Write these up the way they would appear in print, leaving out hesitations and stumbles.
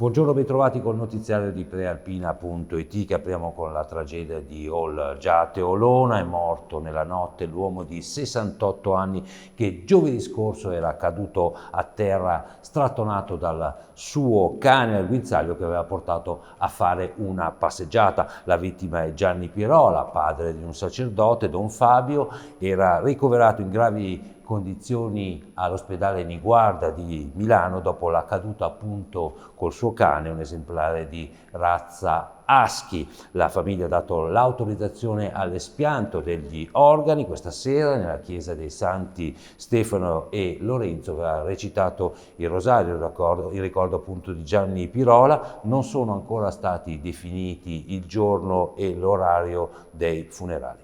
Buongiorno, bentrovati col notiziario di prealpina.it che apriamo con la tragedia di Olgiate Olona. È morto nella notte l'uomo di 68 anni che giovedì scorso era caduto a terra strattonato dal suo cane al guinzaglio che aveva portato a fare una passeggiata. La vittima è Gianni Pirola, padre di un sacerdote, Don Fabio, era ricoverato in gravi condizioni all'ospedale Niguarda di Milano dopo la caduta appunto col suo cane, un esemplare di razza husky. La famiglia ha dato l'autorizzazione all'espianto degli organi. Questa sera nella chiesa dei Santi Stefano e Lorenzo verrà recitato il rosario in ricordo appunto di Gianni Pirola. Non sono ancora stati definiti il giorno e l'orario dei funerali.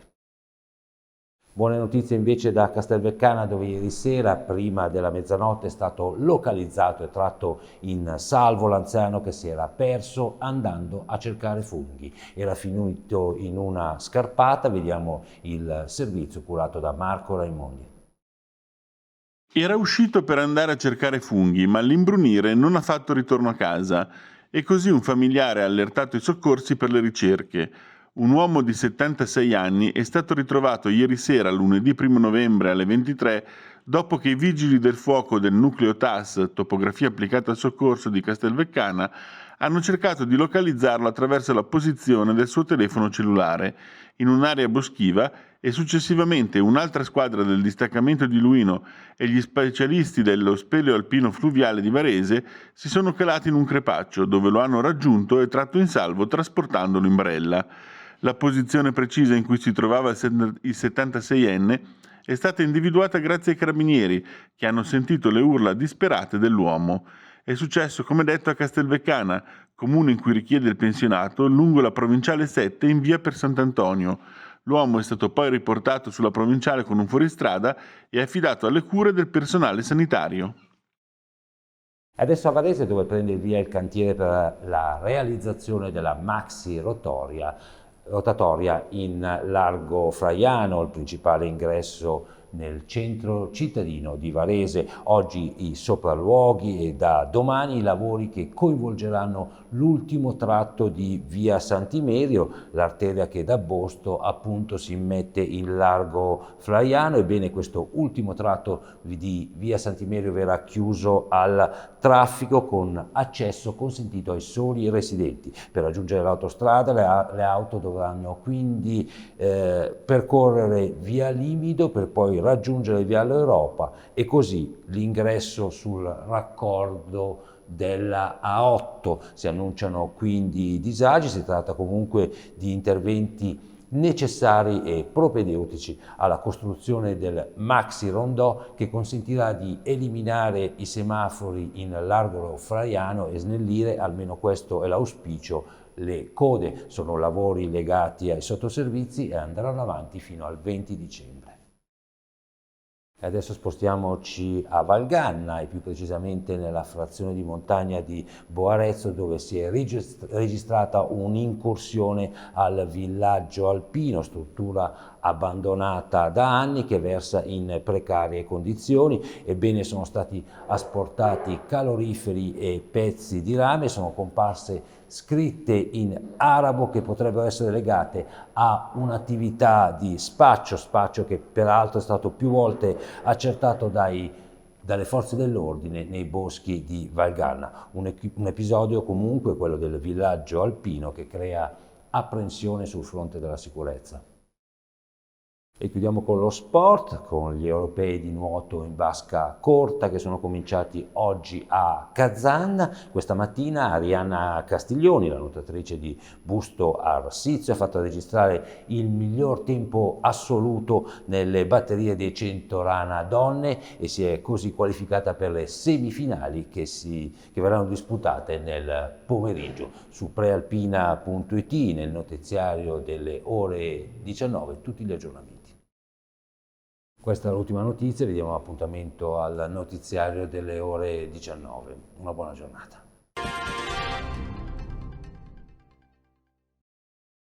Buone notizie invece da Castelveccana, dove ieri sera, prima della mezzanotte, è stato localizzato e tratto in salvo l'anziano che si era perso andando a cercare funghi. Era finito in una scarpata. Vediamo il servizio curato da Marco Raimondi. Era uscito per andare a cercare funghi, ma all'imbrunire non ha fatto ritorno a casa e così un familiare ha allertato i soccorsi per le ricerche. Un uomo di 76 anni è stato ritrovato ieri sera, lunedì 1 novembre alle 23, dopo che i vigili del fuoco del nucleo TAS, topografia applicata al soccorso di Castelveccana, hanno cercato di localizzarlo attraverso la posizione del suo telefono cellulare in un'area boschiva e successivamente un'altra squadra del distaccamento di Luino e gli specialisti dello Speleo Alpino Fluviale di Varese si sono calati in un crepaccio dove lo hanno raggiunto e tratto in salvo trasportandolo in barella. La posizione precisa in cui si trovava il 76enne è stata individuata grazie ai carabinieri che hanno sentito le urla disperate dell'uomo. È successo, come detto, a Castelveccana, comune in cui richiede il pensionato, lungo la provinciale 7 in via per Sant'Antonio. L'uomo è stato poi riportato sulla provinciale con un fuoristrada e affidato alle cure del personale sanitario. Adesso a Varese, dove prende il via il cantiere per la realizzazione della maxi rotatoria in Largo Fraiano, il principale ingresso nel centro cittadino di Varese. Oggi i sopralluoghi e da domani i lavori che coinvolgeranno l'ultimo tratto di via Sant'Imerio, l'arteria che da Bosto appunto si immette in Largo Fraiano. Ebbene, questo ultimo tratto di via Sant'Imerio verrà chiuso al traffico con accesso consentito ai soli residenti. Per raggiungere l'autostrada le auto dovranno quindi percorrere via Limido per poi raggiungere Viale Europa e così l'ingresso sul raccordo della A8. Si annunciano quindi disagi. Si tratta comunque di interventi necessari e propedeutici alla costruzione del maxi rondò che consentirà di eliminare i semafori in Largo Fraiano e snellire, almeno questo è l'auspicio, le code. Sono lavori legati ai sottoservizi e andranno avanti fino al 20 dicembre. E adesso spostiamoci a Valganna e più precisamente nella frazione di montagna di Boarezzo, dove si è registrata un'incursione al villaggio alpino, struttura abbandonata da anni che versa in precarie condizioni. Ebbene, sono stati asportati caloriferi e pezzi di rame, sono comparse scritte in arabo che potrebbero essere legate a un'attività di spaccio che peraltro è stato più volte accertato dalle forze dell'ordine nei boschi di Valganna. Un episodio comunque, quello del villaggio alpino, che crea apprensione sul fronte della sicurezza. E chiudiamo con lo sport, con gli europei di nuoto in vasca corta che sono cominciati oggi a Kazan. Questa mattina Arianna Castiglioni, la nuotatrice di Busto Arsizio, ha fatto registrare il miglior tempo assoluto nelle batterie dei 100 rana donne e si è così qualificata per le semifinali che verranno disputate nel pomeriggio. Su prealpina.it, nel notiziario delle ore 19, tutti gli aggiornamenti. Questa è l'ultima notizia, vi diamo appuntamento al notiziario delle ore 19. Una buona giornata.